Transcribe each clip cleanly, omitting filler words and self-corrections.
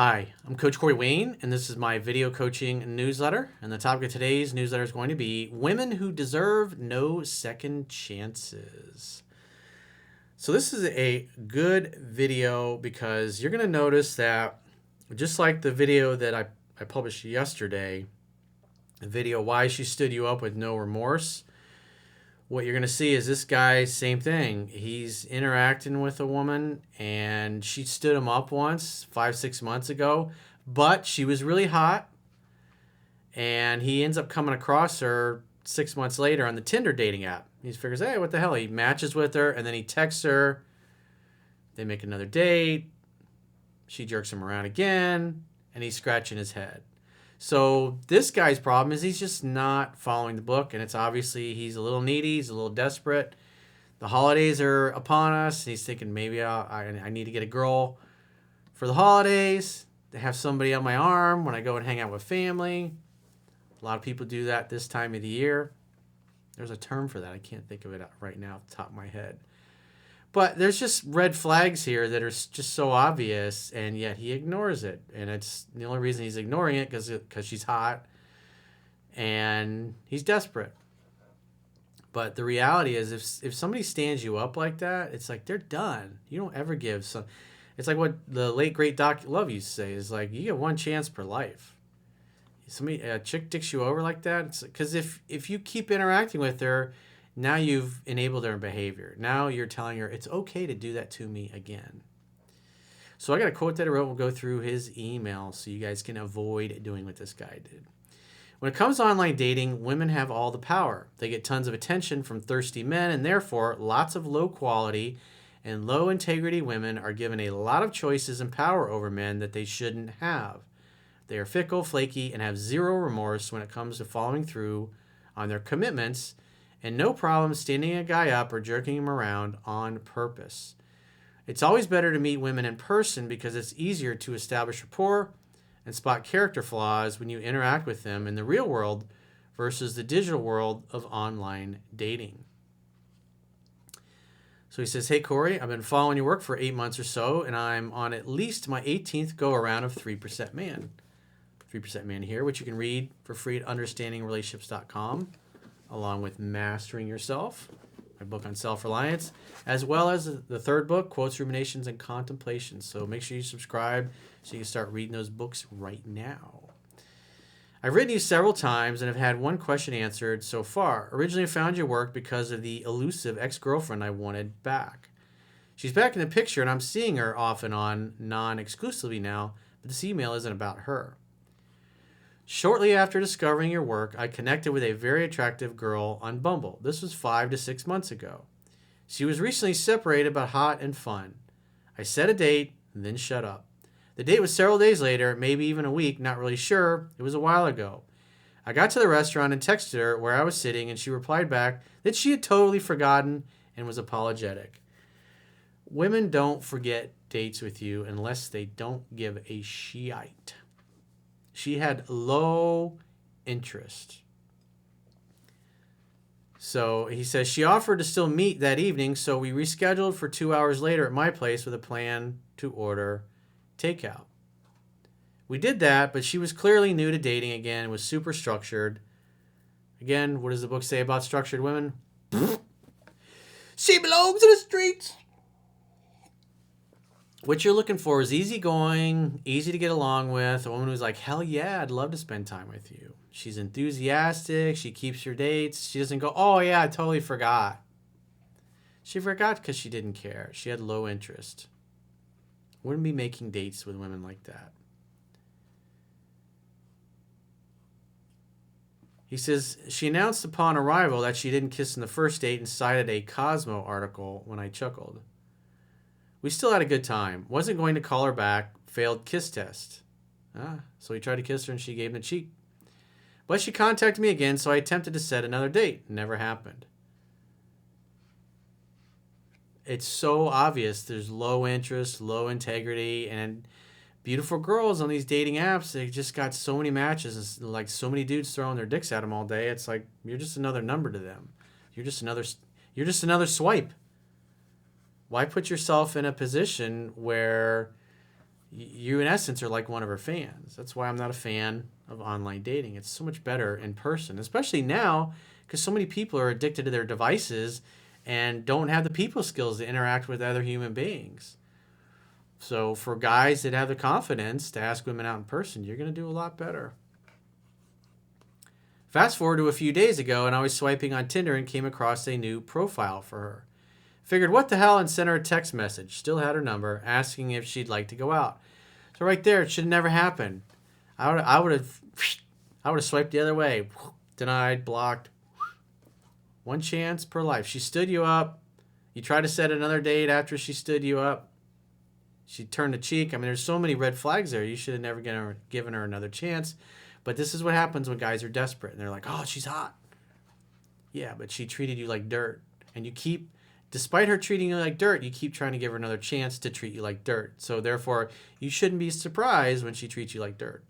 Hi, I'm Coach Corey Wayne, and this is my video coaching newsletter. And the topic of today's newsletter is going to be Women Who Deserve No Second Chances. So this is a good video because you're going to notice that just like the video that I published yesterday, the video Why She Stood You Up with No Remorse, what you're going to see is this guy, same thing. He's interacting with a woman and she stood him up once 5-6 months ago, but she was really hot and he ends up coming across her 6 months later on the Tinder dating app. He figures, hey, what the hell? He matches with her and then he texts her. They make another date. She jerks him around again and he's scratching his head. So this guy's problem is he's just not following the book, and it's obviously he's a little needy, he's a little desperate. The holidays are upon us, and he's thinking maybe I need to get a girl for the holidays, to have somebody on my arm when I go and hang out with family. A lot of people do that this time of the year. There's a term for that. I can't think of it right now off the top of my head. But there's just red flags here that are just so obvious, and yet he ignores it. And it's the only reason he's ignoring it because she's hot and he's desperate. But the reality is if somebody stands you up like that, it's like they're done. You don't ever give some. It's like what the late, great Doc Love used to say is like you get one chance per life. A chick dicks you over like that, because if you keep interacting with her, now you've enabled her behavior. Now you're telling her it's okay to do that to me again. So I got a quote that I wrote. We'll go through his email so you guys can avoid doing what this guy did. When it comes to online dating, women have all the power. They get tons of attention from thirsty men, and therefore lots of low quality and low integrity women are given a lot of choices and power over men that they shouldn't have. They are fickle, flaky, and have zero remorse when it comes to following through on their commitments, and no problem standing a guy up or jerking him around on purpose. It's always better to meet women in person because it's easier to establish rapport and spot character flaws when you interact with them in the real world versus the digital world of online dating. So he says, hey, Corey, I've been following your work for 8 months or so, and I'm on at least my 18th go-around of 3% Man. 3% Man here, which you can read for free at understandingrelationships.com. along with Mastering Yourself, my book on self-reliance, as well as the third book, Quotes, Ruminations, and Contemplations. So make sure you subscribe so you can start reading those books right now. I've written you several times and have had one question answered so far. Originally found your work because of the elusive ex-girlfriend I wanted back. She's back in the picture and I'm seeing her off and on non-exclusively now, but this email isn't about her. Shortly after discovering your work, I connected with a very attractive girl on Bumble. This was 5 to 6 months ago. She was recently separated but hot and fun. I set a date and then shut up. The date was several days later, maybe even a week, not really sure. It was a while ago. I got to the restaurant and texted her where I was sitting, and she replied back that she had totally forgotten and was apologetic. Women don't forget dates with you unless they don't give a shite. She had low interest. So he says she offered to still meet that evening, so we rescheduled for 2 hours later at my place with a plan to order takeout. We did that, but she was clearly new to dating again and was super structured. Again, what does the book say about structured women? She belongs in the streets. What you're looking for is easygoing, easy to get along with, a woman who's like, hell yeah, I'd love to spend time with you. She's enthusiastic, she keeps your dates, she doesn't go, oh yeah, I totally forgot. She forgot because she didn't care. She had low interest. Wouldn't be making dates with women like that. He says, she announced upon arrival that she didn't kiss in the first date and cited a Cosmo article when I chuckled. We still had a good time. Wasn't going to call her back. Failed kiss test. So he tried to kiss her and she gave him the cheek. But she contacted me again, so I attempted to set another date. Never happened. It's so obvious. There's low interest, low integrity, and beautiful girls on these dating apps. They just got so many matches. It's like so many dudes throwing their dicks at them all day. It's like you're just another number to them. You're just another swipe. Why put yourself in a position where You in essence are like one of her fans. That's why I'm not a fan of online dating. It's so much better in person, especially now because so many people are addicted to their devices and don't have the people skills to interact with other human beings. So for guys that have the confidence to ask women out in person, you're going to do a lot better. Fast forward to a few days ago, and I was swiping on Tinder and came across a new profile for her. Figured what the hell and sent her a text message. Still had her number, asking if she'd like to go out. So right there, it should have never happened. I would have swiped the other way. Denied, blocked. One chance per life. She stood you up. You try to set another date after she stood you up. She turned the cheek. I mean, there's so many red flags there. You should have never given her another chance. But this is what happens when guys are desperate. And they're like, oh, she's hot. Yeah, but she treated you like dirt. And you keep, despite her treating you like dirt, you keep trying to give her another chance to treat you like dirt. So therefore, you shouldn't be surprised when she treats you like dirt.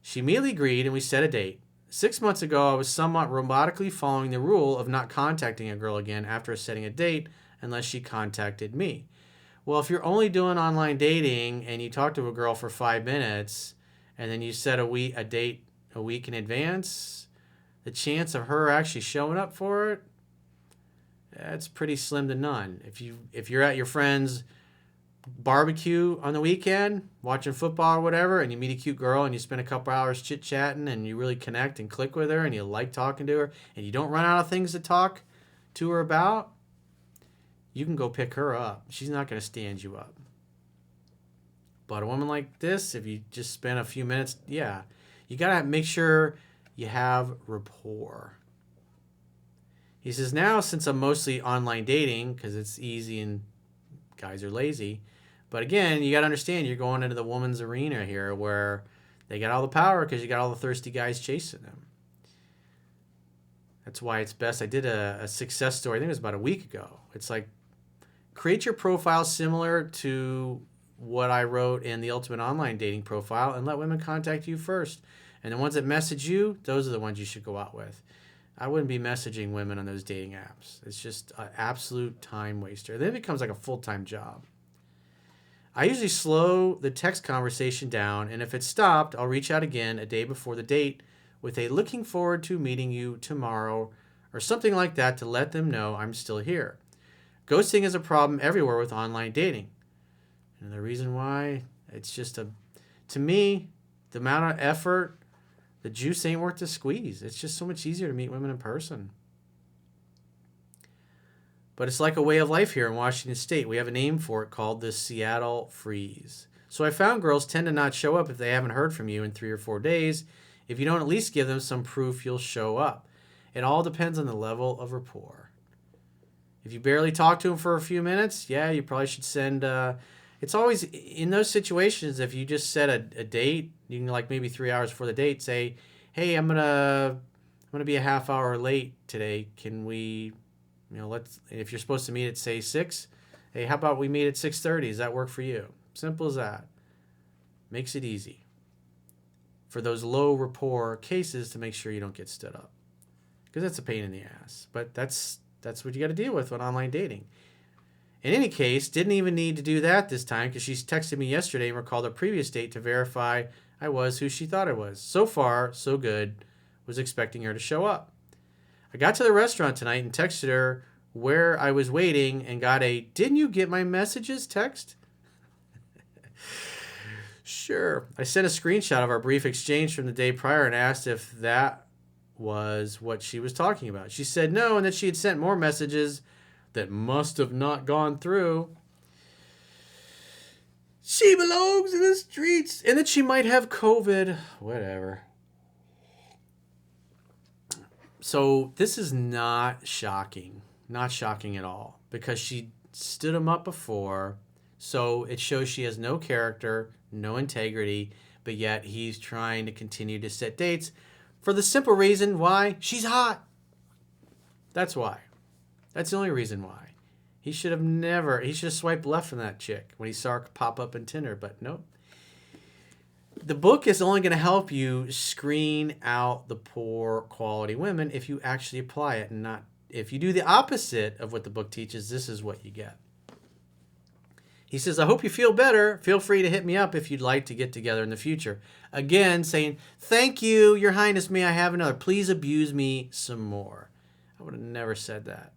She immediately agreed and we set a date. 6 months ago, I was somewhat robotically following the rule of not contacting a girl again after setting a date unless she contacted me. Well, if you're only doing online dating and you talk to a girl for 5 minutes and then you set a date a week in advance, the chance of her actually showing up for it, that's pretty slim to none. If you're at your friend's barbecue on the weekend, watching football or whatever, and you meet a cute girl and you spend a couple hours chit-chatting and you really connect and click with her and you like talking to her and you don't run out of things to talk to her about, you can go pick her up. She's not going to stand you up. But a woman like this, if you just spend a few minutes, yeah, you got to make sure you have rapport. He says, now since I'm mostly online dating, because it's easy and guys are lazy, but again, you got to understand you're going into the woman's arena here where they got all the power because you got all the thirsty guys chasing them. That's why it's best. I did a success story, I think it was about a week ago. It's like, create your profile similar to what I wrote in the Ultimate Online Dating Profile and let women contact you first. And the ones that message you, those are the ones you should go out with. I wouldn't be messaging women on those dating apps. It's just an absolute time waster. Then it becomes like a full-time job. I usually slow the text conversation down, and if it's stopped, I'll reach out again a day before the date with a looking forward to meeting you tomorrow or something like that to let them know I'm still here. Ghosting is a problem everywhere with online dating. And the reason why, it's just to me, the amount of effort, the juice ain't worth the squeeze. It's just so much easier to meet women in person. But it's like a way of life here in Washington State. We have a name for it called the Seattle Freeze. So I found girls tend to not show up if they haven't heard from you in 3 or 4 days, if you don't at least give them some proof you'll show up. It all depends on the level of rapport. If you barely talk to them for a few minutes, yeah, you probably should send... it's always, in those situations, if you just set a date, you can like maybe 3 hours before the date say, hey, I'm gonna be a half hour late today. Can we, if you're supposed to meet at say 6, hey, how about we meet at 6:30? Does that work for you? Simple as that. Makes it easy for those low rapport cases to make sure you don't get stood up, because that's a pain in the ass. But that's what you got to deal with online dating. In any case, didn't even need to do that this time because she's texted me yesterday and recalled a previous date to verify I was who she thought I was. So far, so good. Was expecting her to show up. I got to the restaurant tonight and texted her where I was waiting and got a "didn't you get my messages" text. Sure. I sent a screenshot of our brief exchange from the day prior and asked if that was what she was talking about. She said no, and that she had sent more messages that must have not gone through. She belongs in the streets, and that she might have COVID. Whatever. So this is not shocking. Not shocking at all, because she stood him up before, so it shows she has no character, no integrity, but yet he's trying to continue to set dates for the simple reason why she's hot. That's why. That's the only reason why. He should have swiped left from that chick when he saw her pop up in Tinder, but nope. The book is only going to help you screen out the poor quality women if you actually apply it, and not if you do the opposite of what the book teaches. This is what you get. He says, I hope you feel better. Feel free to hit me up if you'd like to get together in the future. Again, saying, thank you, Your Highness, may I have another? Please abuse me some more. I would have never said that.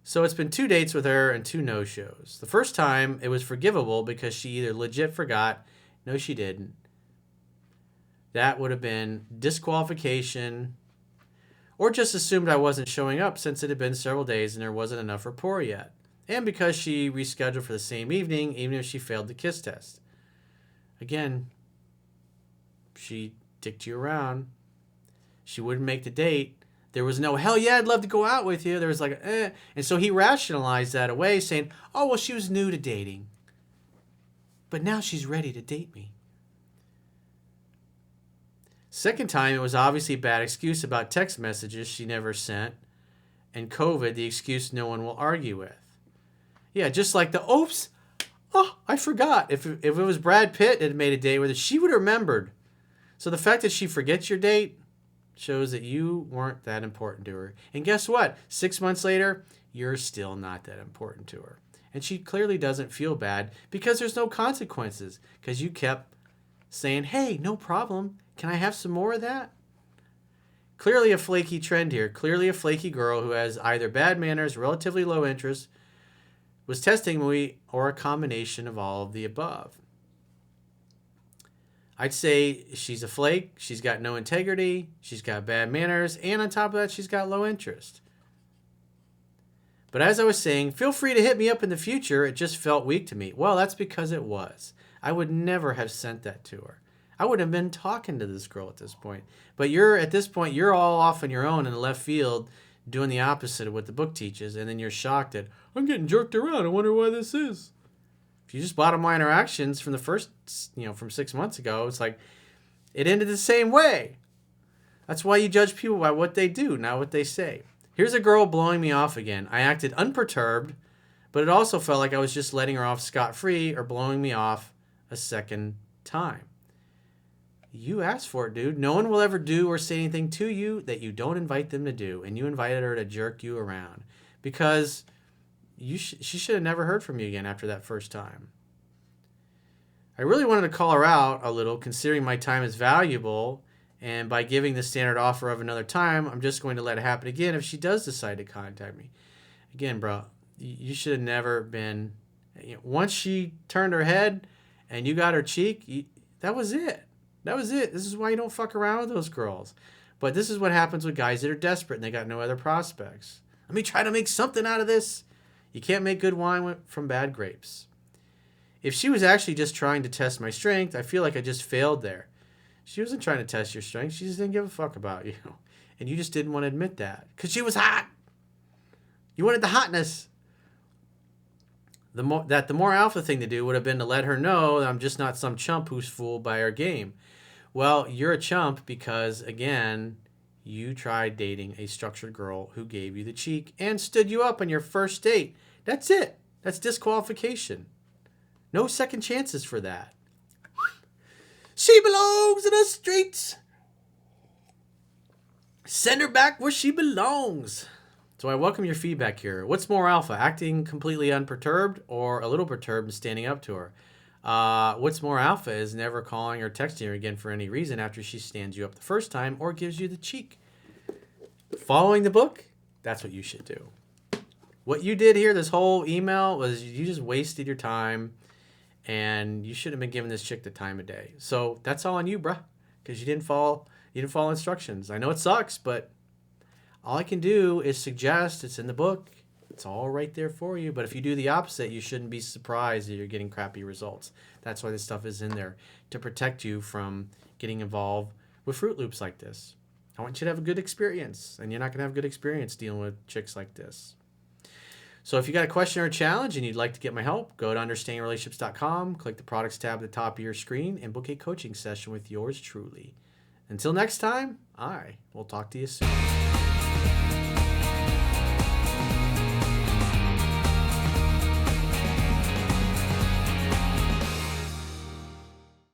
So it's been 2 dates with her and 2 no-shows. The first time, it was forgivable because she either legit forgot, no she didn't. That would have been disqualification, or just assumed I wasn't showing up since it had been several days and there wasn't enough rapport yet. And because she rescheduled for the same evening, even if she failed the kiss test. Again, she dicked you around. She wouldn't make the date. There was no, hell yeah, I'd love to go out with you. There was like, eh. And so he rationalized that away, saying, oh, well, she was new to dating. But now she's ready to date me. Second time, it was obviously a bad excuse about text messages she never sent. And COVID, the excuse no one will argue with. Yeah, just like the, oops, oh, I forgot. If it was Brad Pitt and had made a date with her, she would have remembered. So the fact that she forgets your date shows that you weren't that important to her. And guess what? 6 months later, you're still not that important to her. And she clearly doesn't feel bad because there's no consequences. Because you kept saying, hey, no problem. Can I have some more of that? Clearly a flaky trend here. Clearly a flaky girl who has either bad manners, relatively low interest, was testing me, or a combination of all of the above. I'd say she's a flake, she's got no integrity, she's got bad manners, and on top of that, she's got low interest. But as I was saying, feel free to hit me up in the future, it just felt weak to me. Well, that's because it was. I would never have sent that to her. I would have been talking to this girl at this point. But at this point, you're all off on your own in the left field, doing the opposite of what the book teaches, and then you're shocked at, I'm getting jerked around, I wonder why this is. If you just bottom line our actions from the first, from 6 months ago, it's like, it ended the same way. That's why you judge people by what they do, not what they say. Here's a girl blowing me off again. I acted unperturbed, but it also felt like I was just letting her off scot-free or blowing me off a second time. You asked for it, dude. No one will ever do or say anything to you that you don't invite them to do. And you invited her to jerk you around. Because she should have never heard from you again after that first time. I really wanted to call her out a little, considering my time is valuable. And by giving the standard offer of another time, I'm just going to let it happen again if she does decide to contact me. Again, bro, you should have never been... Once she turned her head and you got her cheek, that was it. That was it. This is why you don't fuck around with those girls. But this is what happens with guys that are desperate and they got no other prospects. Let me try to make something out of this. You can't make good wine from bad grapes. If she was actually just trying to test my strength, I feel like I just failed there. She wasn't trying to test your strength. She just didn't give a fuck about you. And you just didn't want to admit that. Because she was hot. You wanted the hotness. The more alpha thing to do would have been to let her know that I'm just not some chump who's fooled by her game. Well, you're a chump because, again, you tried dating a structured girl who gave you the cheek and stood you up on your first date. That's it. That's disqualification. No second chances for that. She belongs in the streets. Send her back where she belongs. So I welcome your feedback here. What's more alpha, acting completely unperturbed or a little perturbed and standing up to her? What's more alpha is never calling or texting her again for any reason after she stands you up the first time or gives you the cheek. Following the book, that's what you should do. What you did here, this whole email, was you just wasted your time and you shouldn't have been giving this chick the time of day. So that's all on you, bruh, because you didn't follow instructions. I know it sucks, but all I can do is suggest. It's in the book. It's all right there for you. But if you do the opposite, you shouldn't be surprised that you're getting crappy results. That's why this stuff is in there, to protect you from getting involved with Fruit Loops like this. I want you to have a good experience, and you're not going to have a good experience dealing with chicks like this. So if you got a question or a challenge and you'd like to get my help, go to understandingrelationships.com, click the products tab at the top of your screen, and book a coaching session with yours truly. Until next time, I will talk to you soon.